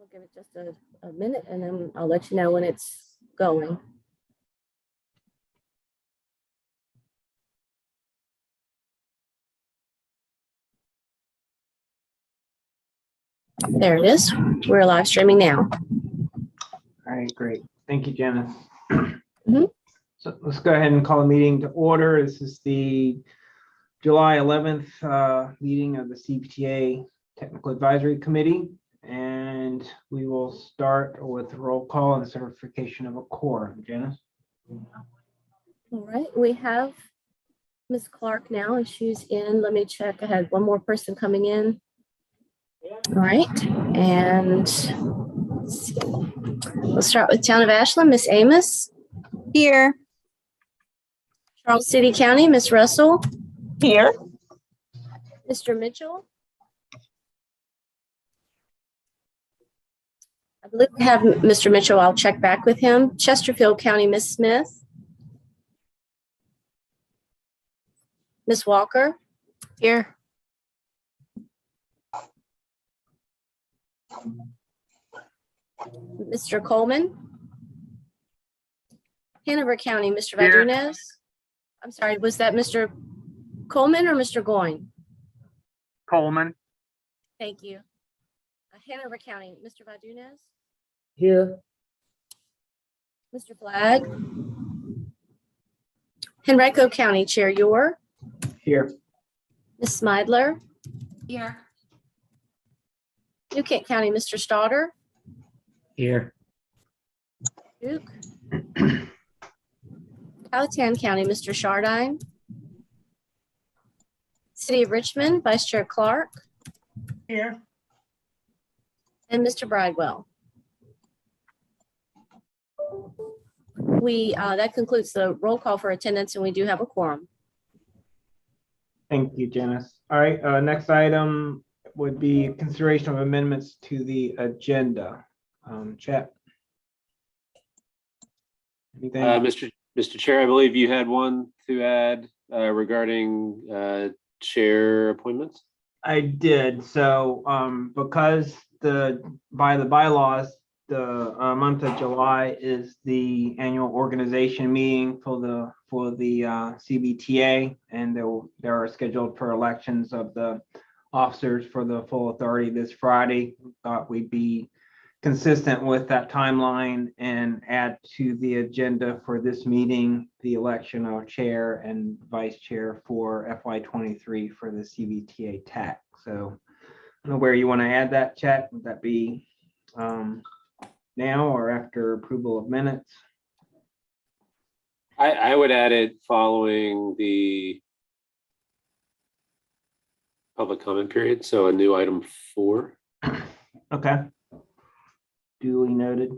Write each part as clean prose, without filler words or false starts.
We'll give it just a minute and then I'll let you know when it's going. There it is. We're live streaming now. All right, great. Thank you, Janice. Mhm. So let's go ahead and call a meeting to order. This is the July 11th meeting of the CVTA Technical Advisory Committee. And we will start with roll call and certification of a quorum. Janice? All right, we have Ms. Clark now, and she's in. Let me check. I had one more person coming in. All right, and let's see. We'll start with Town of Ashland, Miss Amos. Here. Charles City County, Miss Russell. Here. Mr. Mitchell. I believe we have Mr. Mitchell. I'll check back with him. Chesterfield County, Miss Smith. Miss Walker. Here. Mr. Coleman. Hanover County, Mr. Here. Vadunez. I'm sorry, was that Mr. Coleman or Mr. Goyne? Coleman. Thank you. Hanover County, Mr. Vadunez. Here. Mr. Flagg. Henrico County, Chair Yor. Here. Ms. Smidler. Here. New Kent County, Mr. Stauder. Here. Duke. Powhatan County, Mr. Shardine. City of Richmond, Vice Chair Clark. Here. And Mr. Bridewell. That concludes the roll call for attendance, and we do have a quorum. Thank you, Janice. All right, next item would be consideration of amendments to the agenda. Chat. Anything? Mr. Chair, I believe you had one to add regarding chair appointments. I did. So because by the bylaws, the month of July is the annual organization meeting for the CVTA, and there are scheduled for elections of the officers for the full authority this Friday. Thought we'd be consistent with that timeline and add to the agenda for this meeting the election of chair and vice chair for FY23 for the CVTA TAC. So I don't know where you want to add that, Chat. Would that be now or after approval of minutes? I would add it following the public comment period, so a new item 4. Okay. Duly noted.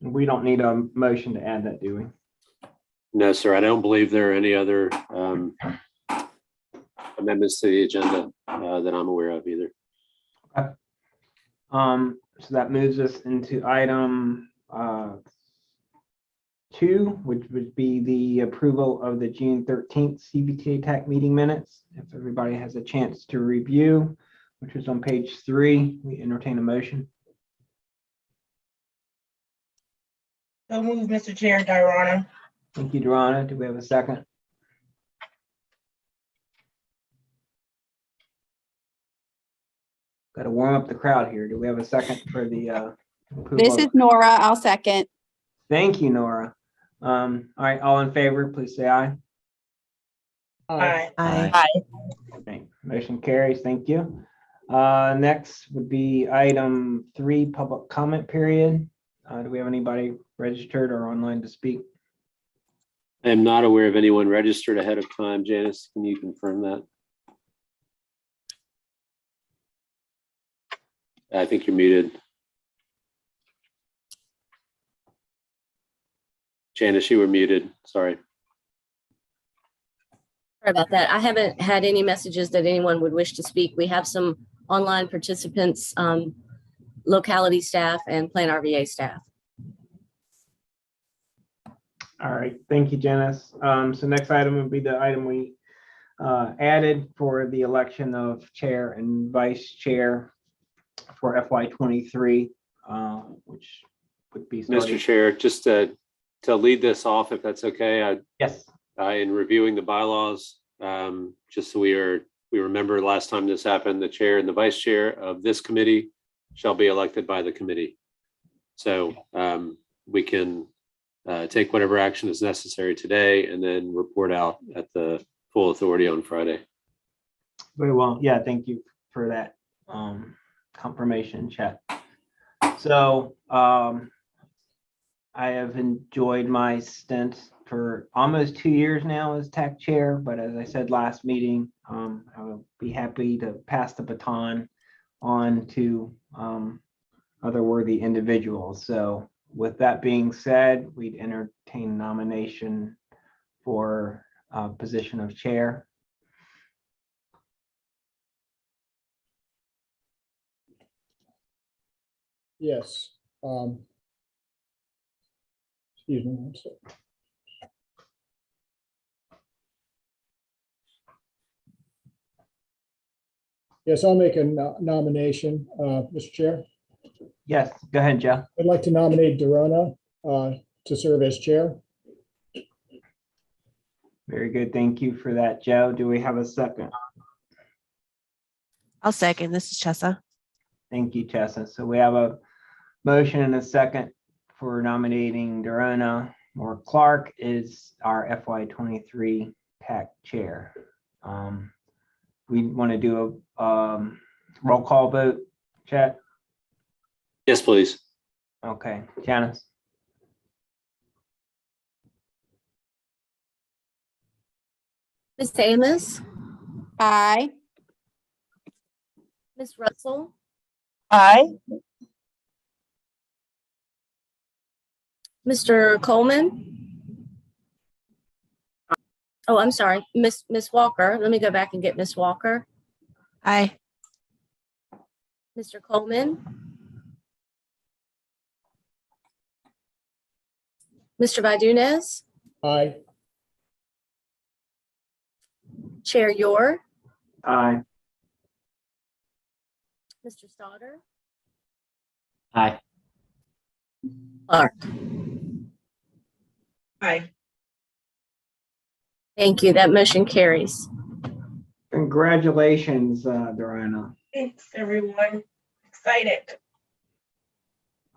We don't need a motion to add that, do we? No, sir, I don't believe there are any other amendments to the agenda that I'm aware of either. Okay. So that moves us into item 2, which would be the approval of the June 13th CVTA TAC meeting minutes. If everybody has a chance to review, which is on page 3, we entertain a motion. So move, Mr. Chair, Dirana. Thank you, Dorana. Do we have a second? Got to warm up the crowd here. Do we have a second for the approval? This is Nora. I'll second. Thank you, Nora. All right, all in favor, please say aye. Aye. Okay, motion carries. Thank you. Next would be item 3, public comment period. Do we have anybody registered or online to speak? I am not aware of anyone registered ahead of time. Janice, can you confirm that? I think you're muted. Janice, you were muted. Sorry. Sorry about that. I haven't had any messages that anyone would wish to speak. We have some online participants, locality staff, and Plan RVA staff. All right, thank you, Janice. So next item would be the item we added for the election of chair and vice chair for FY23, which would be Mr. starting. Chair, just to lead this off, if that's okay, Yes, in reviewing the bylaws, just so we remember last time this happened, the chair and the vice chair of this committee shall be elected by the committee. So we can take whatever action is necessary today and then report out at the full authority on Friday. very well. Yeah, thank you for that confirmation, Chet. So I have enjoyed my stint for almost 2 years now as TAC chair, but as I said last meeting, I will be happy to pass the baton on to other worthy individuals. So with that being said, we'd entertain nomination for position of chair. Yes. Excuse me. One second. Yes, I'll make a nomination, Mr. Chair. Yes, go ahead, Joe. I'd like to nominate Dorona to serve as chair. Very good. Thank you for that, Joe. Do we have a second? I'll second. This is Chessa. Thank you, Tessa. So we have a motion and a second for nominating Dorona or Clark is our FY23 TAC chair. We want to do a roll call vote, Chet? Yes, please. Okay, Janice? Ms. Amos, Aye. Ms. Russell, Aye. Mr. Coleman. Oh, I'm sorry, Miss Walker. Let me go back and get Miss Walker. Aye. Mr. Coleman. Mr. Vadunez, Aye. Chair Yor, Aye. Mr. Stoddard, Aye. Clark. Aye. Thank you. That motion carries. Congratulations, Dorona. Thanks, everyone. Excited.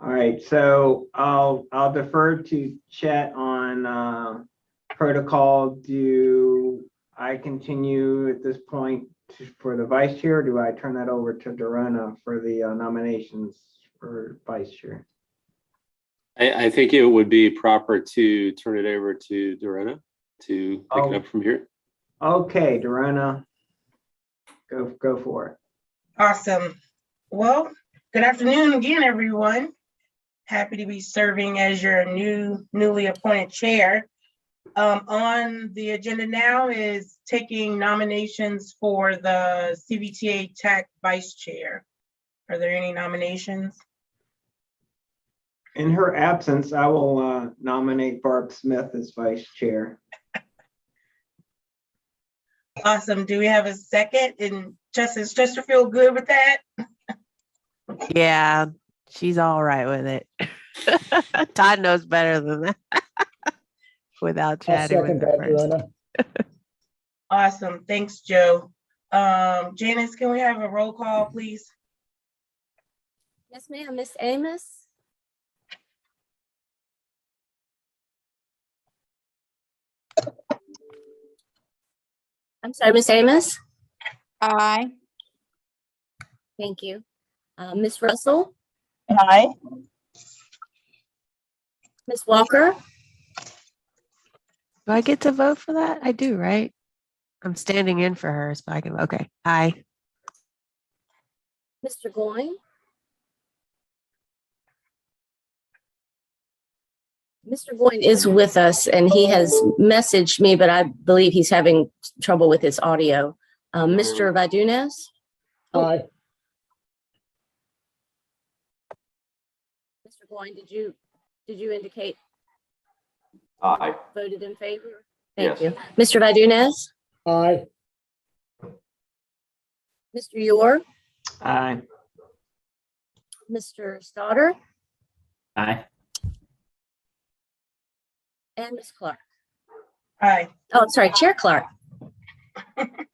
All right, so I'll defer to Chet on protocol. Do I continue at this point for the vice chair, or do I turn that over to Dorona for the nominations for vice chair? I think it would be proper to turn it over to Dorena to pick it up from here. Okay, Dorona, go for it. Awesome. Well, good afternoon again, everyone. Happy to be serving as your newly appointed chair. On the agenda now is taking nominations for the CVTA TAC vice chair. Are there any nominations? In her absence, I will nominate Barb Smith as vice chair. Awesome. Do we have a second? And is Chester feel good with that? Yeah, she's all right with it. Todd knows better than that. Without I'll chatting with second her that, first. Dorona. Awesome. Thanks, Joe. Janice, can we have a roll call, please? Yes, ma'am. Miss Amos, I'm sorry, Miss Amos. Aye. Thank you. Miss Russell, Aye. Miss Walker, Do I get to vote for that? I do, right? I'm standing in for her, so I can. Okay. Aye. Mr. Goin. Mr. Goin is with us and he has messaged me, but I believe he's having trouble with his audio. Mr. Vadunez, Oh. Aye. Mr. Goin, did you indicate Aye. voted in favor? Thank Yes. you. Mr. Vadunez, Aye. Mr. Yor, Aye. Mr. Stoddard, Aye. and Ms. Clark. Aye. Oh, sorry, Chair Clark. Thanks.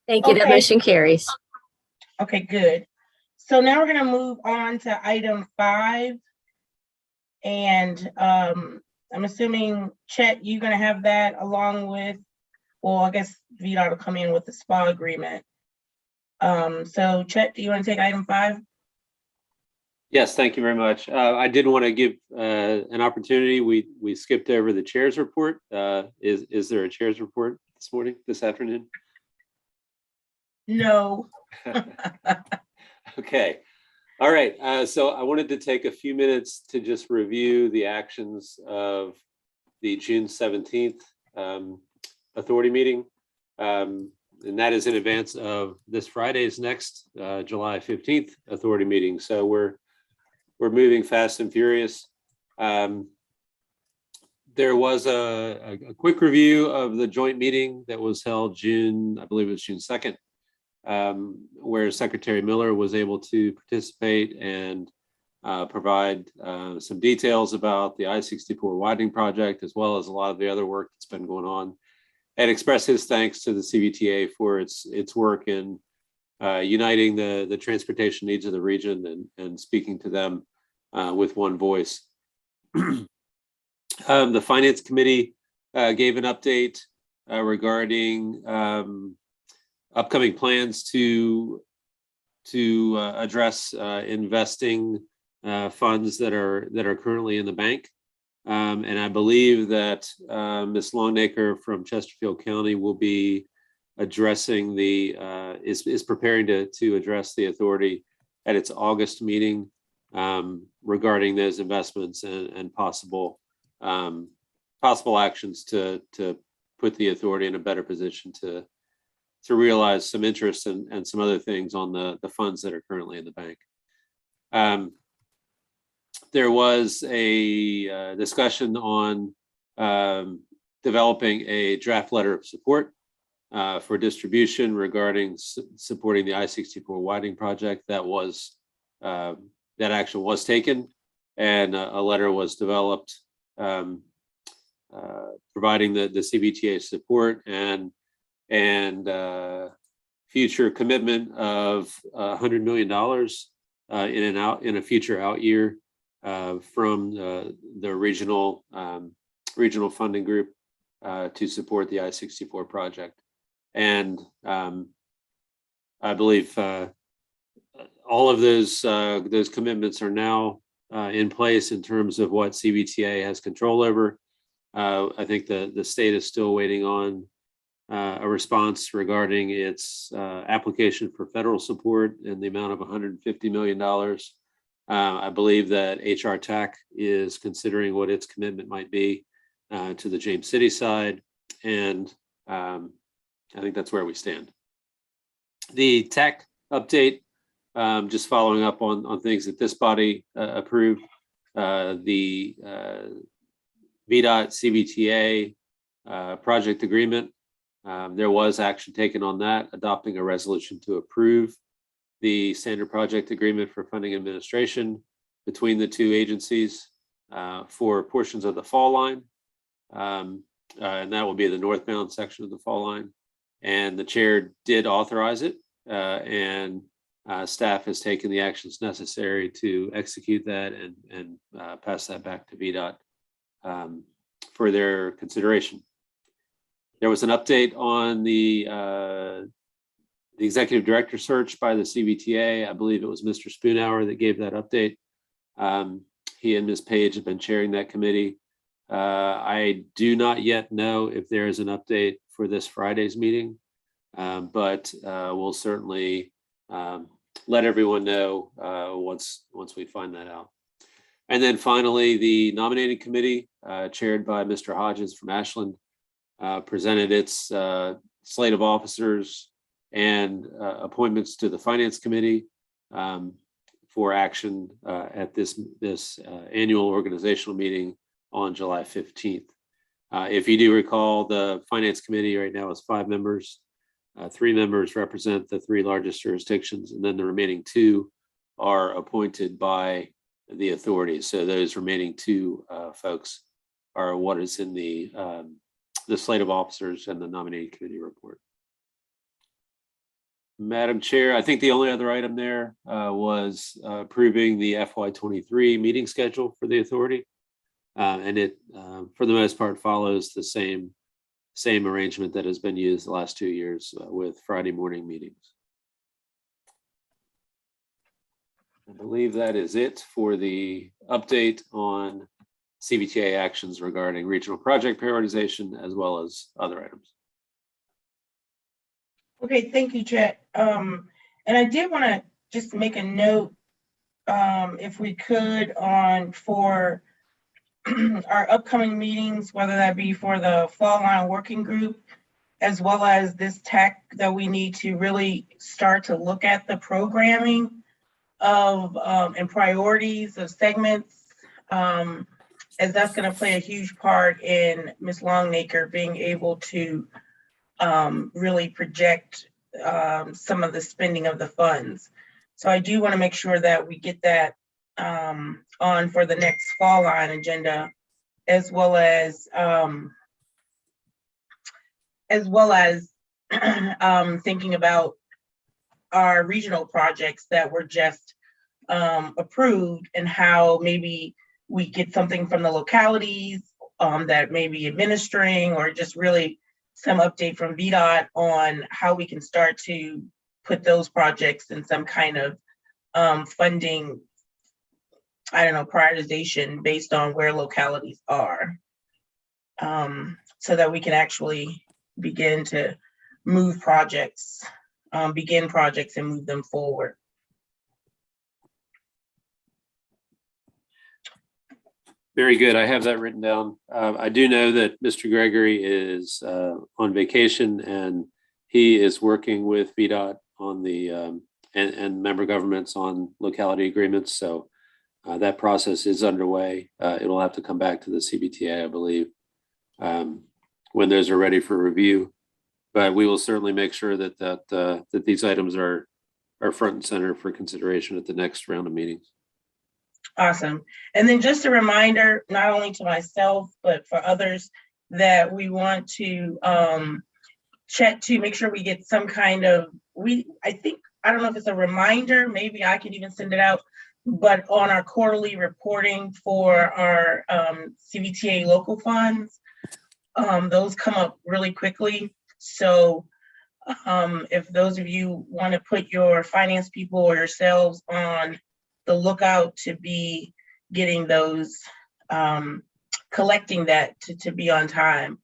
Thank you. That Okay. motion carries. Okay, good. So now we're gonna move on to item 5. And I'm assuming, Chet, you're gonna have that along with, well, I guess VDOT will come in with the SPA agreement. So Chet, do you want to take item 5? Yes, thank you very much. I did want to give an opportunity. We skipped over the chair's report. Is there a chair's report this afternoon? No. Okay. All right. So I wanted to take a few minutes to just review the actions of the June 17th authority meeting. And that is in advance of this Friday's next July 15th authority meeting. So we're moving fast and furious. There was a quick review of the joint meeting that was held June, I believe it was June 2nd, where Secretary Miller was able to participate and provide some details about the I-64 widening project, as well as a lot of the other work that's been going on, and express his thanks to the CVTA for its work in uniting the transportation needs of the region and speaking to them with one voice. The Finance Committee gave an update regarding upcoming plans to address investing funds that are currently in the bank. And I believe that Ms. Longacre from Chesterfield County will be addressing is preparing to address the authority at its August meeting regarding those investments and possible actions to put the authority in a better position to realize some interest and some other things on the funds that are currently in the bank. There was a discussion on developing a draft letter of support for distribution regarding supporting the I-64 widening project. That action was taken, and a letter was developed providing the CVTA support and future commitment of $100 million in a future out year from the regional funding group to support the I-64 project. And I believe all of those commitments are now in place in terms of what CVTA has control over. I think the state is still waiting on a response regarding its application for federal support in the amount of $150 million. I believe that HR TAC is considering what its commitment might be to the James City side, and I think that's where we stand. The TAC update, just following up on things that this body approved, the VDOT CVTA project agreement. There was action taken on that, adopting a resolution to approve the standard project agreement for funding administration between the two agencies for portions of the fall line. And that will be the northbound section of the fall line. And the chair did authorize it, and staff has taken the actions necessary to execute that and pass that back to VDOT for their consideration. There was an update on the executive director search by the CVTA. I believe it was Mr. Spoonhour that gave that update. He and Ms. Page have been chairing that committee. I do not yet know if there is an update for this Friday's meeting, but we'll certainly let everyone know once we find that out. And then finally, the nominating committee, chaired by Mr. Hodges from Ashland, presented its slate of officers and appointments to the Finance Committee for action at this annual organizational meeting on July 15th. If you do recall, the Finance Committee right now is 5 members. 3 members represent the 3 largest jurisdictions, and then the remaining 2 are appointed by the authorities. So those remaining 2 folks are what is in the slate of officers and the nominating committee report. Madam Chair, I think the only other item there was approving the FY23 meeting schedule for the authority. And it, for the most part, follows the same arrangement that has been used the last 2 years with Friday morning meetings. I believe that is it for the update on CVTA actions regarding regional project prioritization, as well as other items. Okay, thank you, Chet. And I did want to just make a note, if we could, for our upcoming meetings, whether that be for the fall line working group, as well as this TAC, that we need to really start to look at the programming of and priorities of segments, as that's going to play a huge part in Ms. Longacre being able to really project some of the spending of the funds. So I do want to make sure that we get that on for the next fall line agenda, as well as thinking about our regional projects that were just approved, and how maybe we get something from the localities that may be administering, or just really some update from VDOT on how we can start to put those projects in some kind of funding, I don't know, prioritization based on where localities are, so that we can actually begin to move projects, begin projects and move them forward. Very good. I have that written down. I do know that Mr. Gregory is on vacation, and he is working with VDOT on the and member governments on locality agreements. So that process is underway. It'll have to come back to the CVTA, I believe, when those are ready for review. But we will certainly make sure that these items are front and center for consideration at the next round of meetings. Awesome. And then just a reminder, not only to myself, but for others, that we want to check to make sure we get some kind of, I don't know if it's a reminder, maybe I can even send it out, but on our quarterly reporting for our CVTA local funds, those come up really quickly. So if those of you want to put your finance people or yourselves on the lookout to be getting those, collecting that to be on time.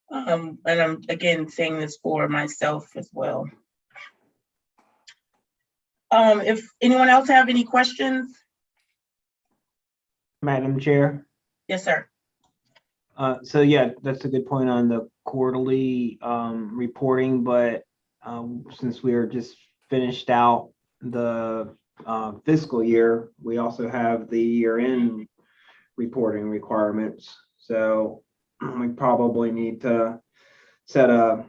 And I'm again saying this for myself as well. If anyone else have any questions? Madam Chair. Yes, sir. So yeah, that's a good point on the quarterly reporting, but since we are just finished out the fiscal year, we also have the year-end reporting requirements. So we probably need to set a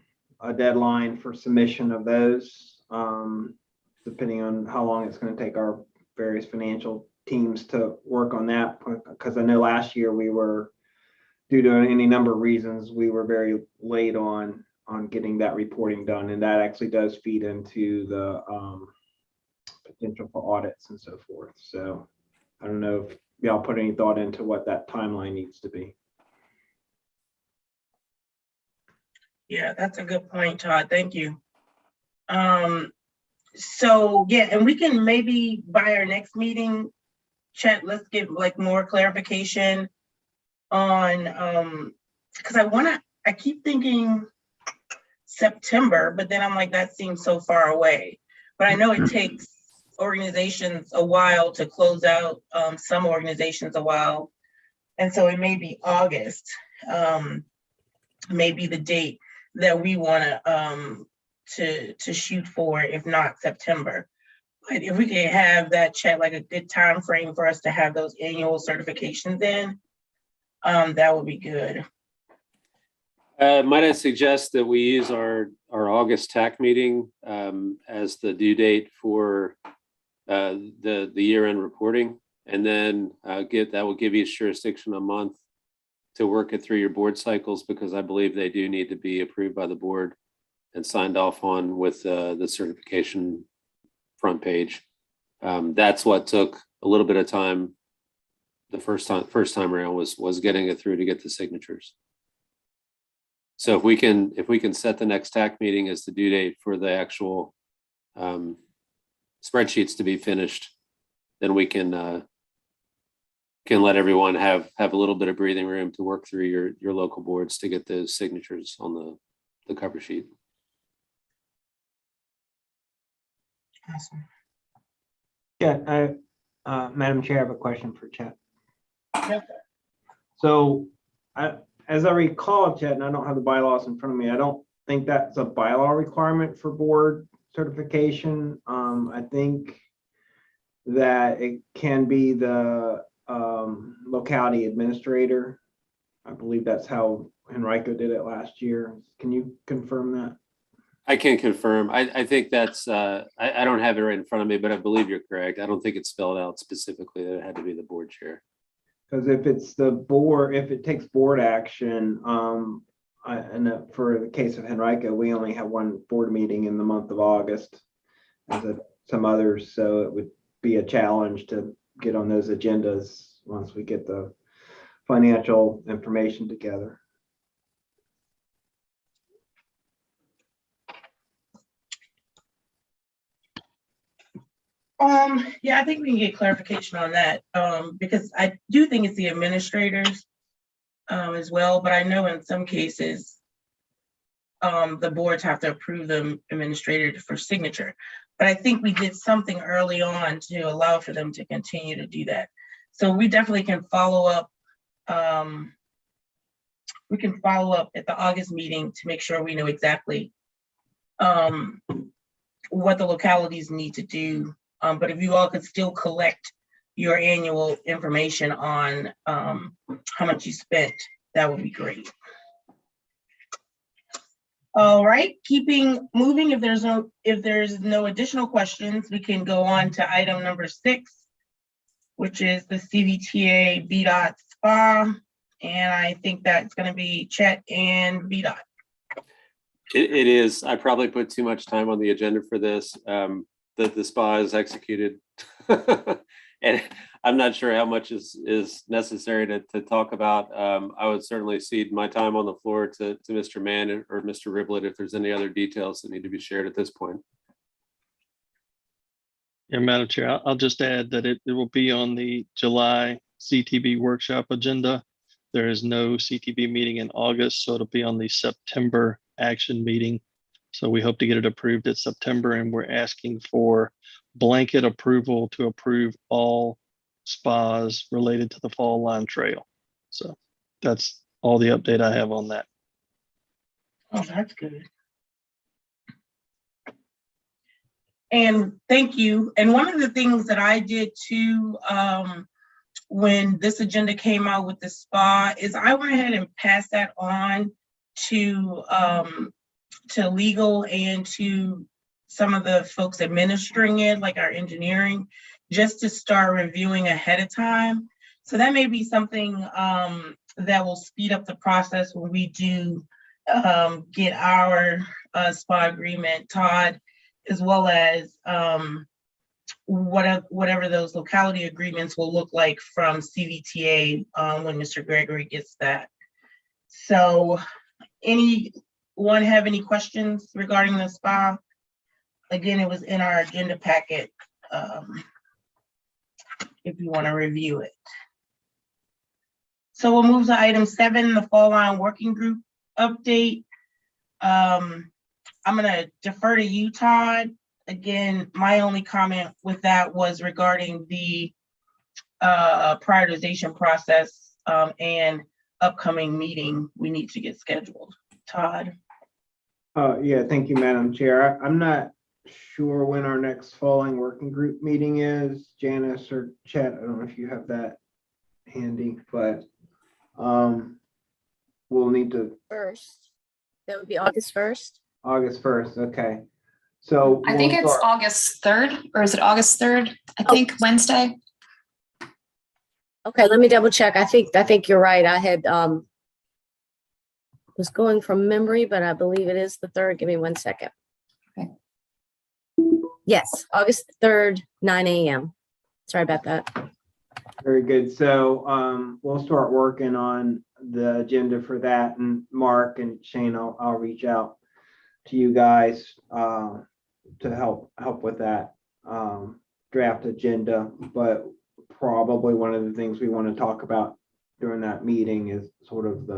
deadline for submission of those, depending on how long it's going to take our various financial teams to work on that. Because I know last year we were, due to any number of reasons, we were very late on getting that reporting done, and that actually does feed into the potential for audits and so forth. So I don't know if y'all put any thought into what that timeline needs to be. Yeah, that's a good point, Todd. Thank you. So yeah, and we can maybe by our next meeting, Chet, let's get like more clarification on because I keep thinking September, but then I'm like, that seems so far away. But I know it takes organizations a while to close out, some organizations a while. And so it may be August, maybe the date that we want to shoot for, if not September. But if we can have that Chat, like a good time frame for us to have those annual certifications in, that would be good. Might I suggest that we use our August TAC meeting as the due date for the year-end reporting, and then that will give each jurisdiction a month to work it through your board cycles, because I believe they do need to be approved by the board and signed off on with the certification front page. That's what took a little bit of time. The first time around was getting it through to get the signatures. So if we can set the next TAC meeting as the due date for the actual spreadsheets to be finished, then we can let everyone have a little bit of breathing room to work through your local boards to get those signatures on the cover sheet. Awesome. Yeah, Madam Chair, I have a question for Chet. Yep. So as I recall, Chet, and I don't have the bylaws in front of me, I don't think that's a bylaw requirement for board certification. I think that it can be the locality administrator. I believe that's how Henrico did it last year. Can you confirm that? I can confirm. I think that's, I don't have it right in front of me, but I believe you're correct. I don't think it's spelled out specifically that it had to be the board chair. Because if it's the board, if it takes board action, and for the case of Henrico, we only have one board meeting in the month of August, as some others, so it would be a challenge to get on those agendas once we get the financial information together. Yeah, I think we can get clarification on that, because I do think it's the administrators as well, but I know in some cases the boards have to approve the administrator for signature. But I think we did something early on to allow for them to continue to do that. So we definitely can follow up. We can follow up at the August meeting to make sure we know exactly what the localities need to do. But if you all could still collect your annual information on how much you spent, that would be great. All right, keeping moving. If there's no additional questions, we can go on to item number 6, which is the CVTA BDOT SPA. And I think that's going to be Chet and BDOT. It is. I probably put too much time on the agenda for this. The SPA is executed. And I'm not sure how much is necessary to talk about. I would certainly cede my time on the floor to Mr. Mann or Mr. Riblet if there's any other details that need to be shared at this point. Yeah, Madam Chair, I'll just add that it will be on the July CTB workshop agenda. There is no CTB meeting in August, so it'll be on the September action meeting. So we hope to get it approved in September, and we're asking for blanket approval to approve all spas related to the Fall Line Trail. So that's all the update I have on that. Oh, that's good. And thank you. And one of the things that I did too, when this agenda came out with the SPA, is I went ahead and passed that on to legal and to some of the folks administering it, like our engineering, just to start reviewing ahead of time. So that may be something that will speed up the process when we do get our SPA agreement, Todd, as well as whatever those locality agreements will look like from CVTA when Mr. Gregory gets that. So anyone have any questions regarding the SPA? Again, it was in our agenda packet if you want to review it. So we'll move to item 7, the Fall Line Working Group update. I'm going to defer to you, Todd. Again, my only comment with that was regarding the prioritization process and upcoming meeting we need to get scheduled. Todd? Yeah, thank you, Madam Chair. I'm not sure when our next Fall Line Working Group meeting is. Janice or Chet, I don't know if you have that handy, but we'll need to First. That would be August 1st. August 1st, okay. So I think we'll it's start- August 3rd, or is it August 3rd? I Oh. think Wednesday. Okay, let me double check. I think you're right. I had was going from memory, but I believe it is the 3rd. Give me 1 second. Okay. Yes, August 3rd, 9 a.m. Sorry about that. Very good. So we'll start working on the agenda for that, and Mark and Shane, I'll reach out to you guys to help with that draft agenda. But probably one of the things we want to talk about during that meeting is sort of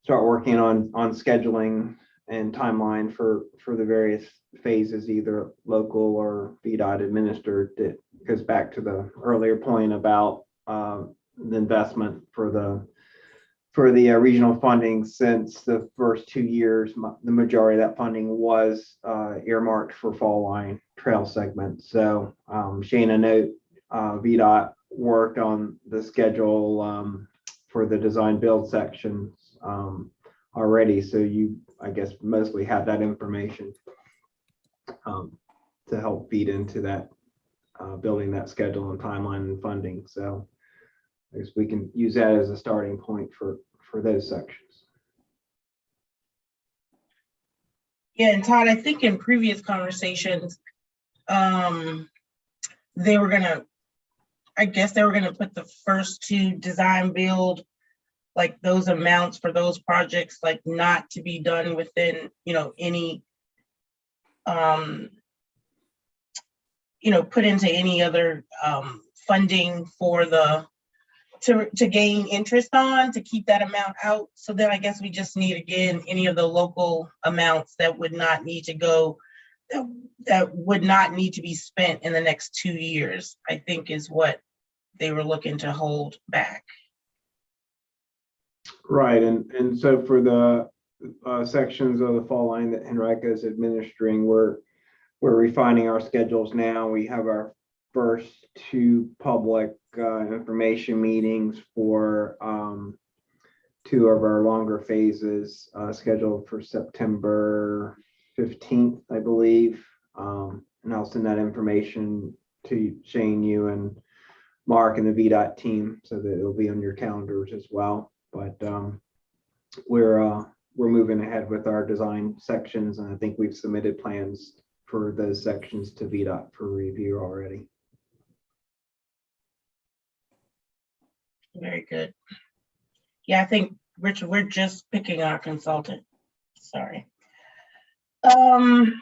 start working on scheduling and timeline for the various phases, either local or VDOT administered. That goes back to the earlier point about the investment for the regional funding. Since the first 2 years, the majority of that funding was earmarked for fall line trail segments. So Shane, I know VDOT worked on the schedule for the design build sections already. So you, I guess, mostly have that information to help feed into that building that schedule and timeline and funding. So I guess we can use that as a starting point for those sections. Yeah, and Todd, I think in previous conversations, they were gonna put the first 2 design build, like those amounts for those projects, like not to be done within, any, put into any other funding for to gain interest on, to keep that amount out. So then I guess we just need, again, any of the local amounts that would not need to go, that would not need to be spent in the next 2 years, I think is what they were looking to hold back. Right, and so for the sections of the fall line that Henrica is administering, we're refining our schedules now. We have our first 2 public information meetings for 2 of our longer phases scheduled for September 15th, I believe. And I'll send that information to Shane, you, and Mark and the VDOT team, so that it'll be on your calendars as well. But we're moving ahead with our design sections, and I think we've submitted plans for those sections to VDOT for review already. Very good. Yeah, I think, Richard, we're just picking our consultant. Sorry. Do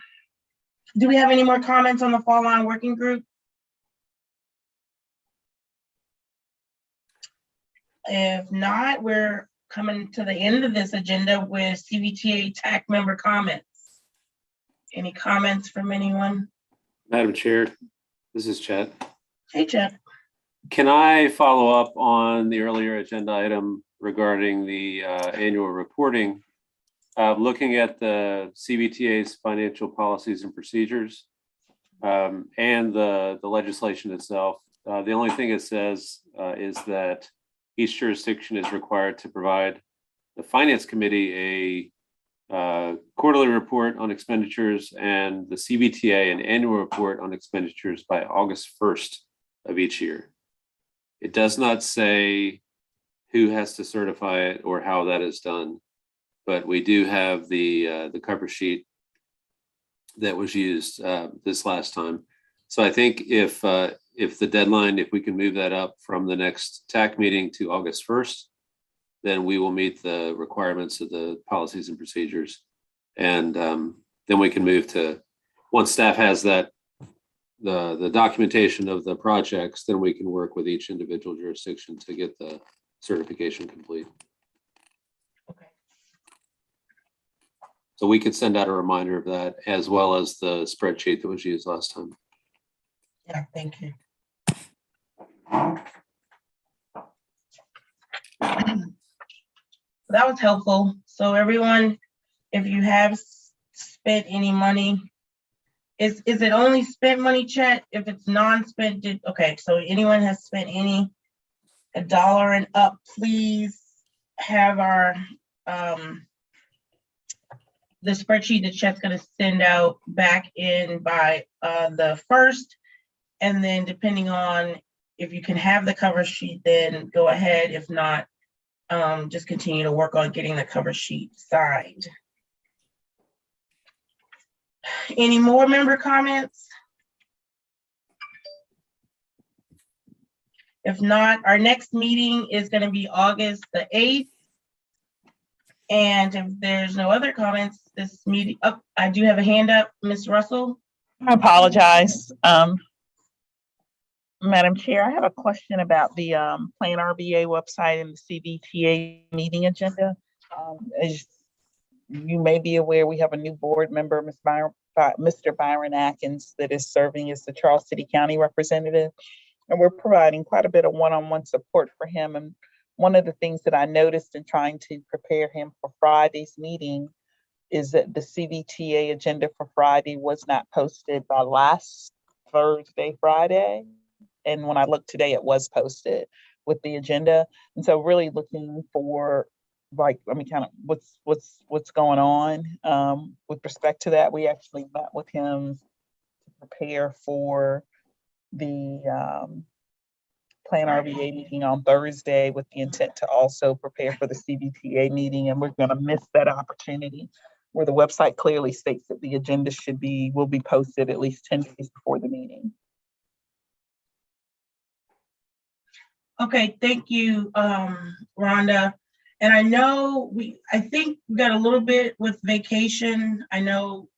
we have any more comments on the fall line working group? If not, we're coming to the end of this agenda with CVTA TAC member comments. Any comments from anyone? Madam Chair, this is Chet. Hey, Chet. Can I follow up on the earlier agenda item regarding the annual reporting? Looking at the CVTA's financial policies and procedures and the legislation itself, the only thing it says is that each jurisdiction is required to provide the Finance Committee a quarterly report on expenditures and the CVTA an annual report on expenditures by August 1st of each year. It does not say who has to certify it or how that is done, but we do have the cover sheet that was used this last time. So I think if the deadline, if we can move that up from the next TAC meeting to August 1st, then we will meet the requirements of the policies and procedures. And then we can move to, once staff has that, the documentation of the projects, then we can work with each individual jurisdiction to get the certification complete. Okay. So we could send out a reminder of that, as well as the spreadsheet that was used last time. Yeah, thank you. That was helpful. So everyone, if you have spent any money, is it only spent money, Chet? If it's non-spent, okay, so anyone has spent any $1 and up, please have our the spreadsheet that Chet's gonna send out back in by the 1st. And then depending on if you can have the cover sheet, then go ahead. If not, just continue to work on getting the cover sheet signed. Any more member comments? If not, our next meeting is going to be August the 8th. And if there's no other comments, this meeting, oh, I do have a hand up, Ms. Russell. I apologize. Madam Chair, I have a question about the Plan RBA website and the CVTA meeting agenda. As you may be aware, we have a new board member, Mr. Byron Atkins, that is serving as the Charles City County representative. And we're providing quite a bit of one-on-one support for him. And one of the things that I noticed in trying to prepare him for Friday's meeting is that the CVTA agenda for Friday was not posted by last Thursday, Friday. And when I looked today, it was posted with the agenda. And so really looking for, like, I mean, kind of what's going on with respect to that. We actually met with him to prepare for the Plan RBA meeting on Thursday with the intent to also prepare for the CVTA meeting. And we're going to miss that opportunity where the website clearly states that the agenda will be posted at least 10 days before the meeting. Okay, thank you, Rhonda. And I know I think we got a little bit with vacation. I know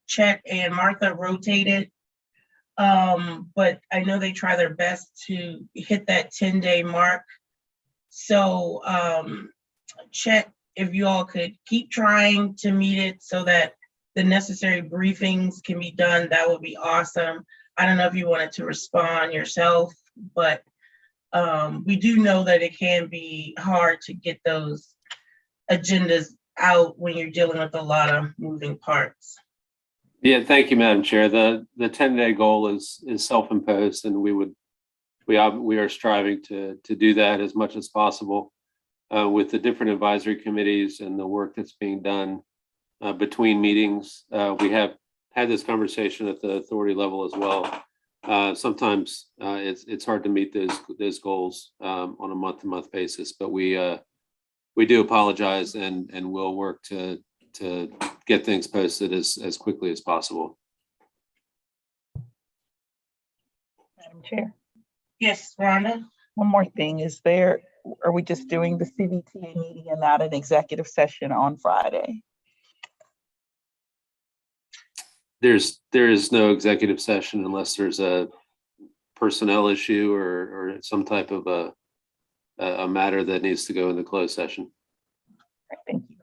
Chet and Martha rotated, but I know they try their best to hit that 10-day mark. So Chet, if you all could keep trying to meet it so that the necessary briefings can be done, that would be awesome. I don't know if you wanted to respond yourself, but we do know that it can be hard to get those agendas out when you're dealing with a lot of moving parts. Yeah, thank you, Madam Chair. The 10-day goal is self-imposed, and we are striving to do that as much as possible with the different advisory committees and the work that's being done between meetings. We have had this conversation at the authority level as well. Sometimes it's hard to meet those goals on a month-to-month basis, but we do apologize and we'll work to get things posted as quickly as possible. Madam Chair. Yes, Rhonda. One more thing, are we just doing the CVTA meeting and not an executive session on Friday? There is no executive session unless there's a personnel issue or some type of a matter that needs to go into closed session. Thank you.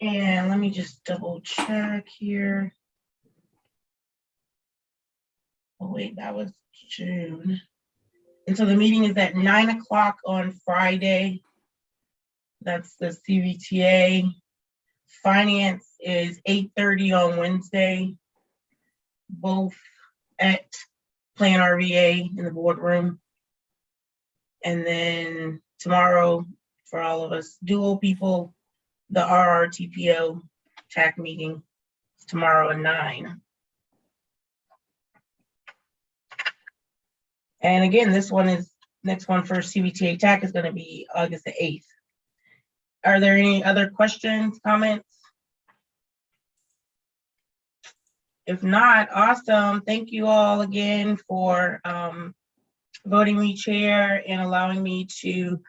And let me just double check here. Oh wait, that was June. And so the meeting is at 9 o'clock on Friday. That's the CVTA. Finance is 8:30 on Wednesday, both at Plan RVA in the boardroom. And then tomorrow, for all of us dual people, the RRTPO TAC meeting is tomorrow at 9. And again, next one for CVTA TAC is going to be August the 8th. Are there any other questions, comments? If not, awesome. Thank you all again for voting me chair and allowing me to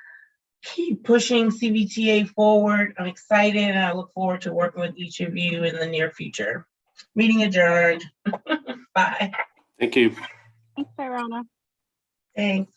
keep pushing CVTA forward. I'm excited and I look forward to working with each of you in the near future. Meeting adjourned. Bye. Thank you. Thanks, Rhonda. Thanks.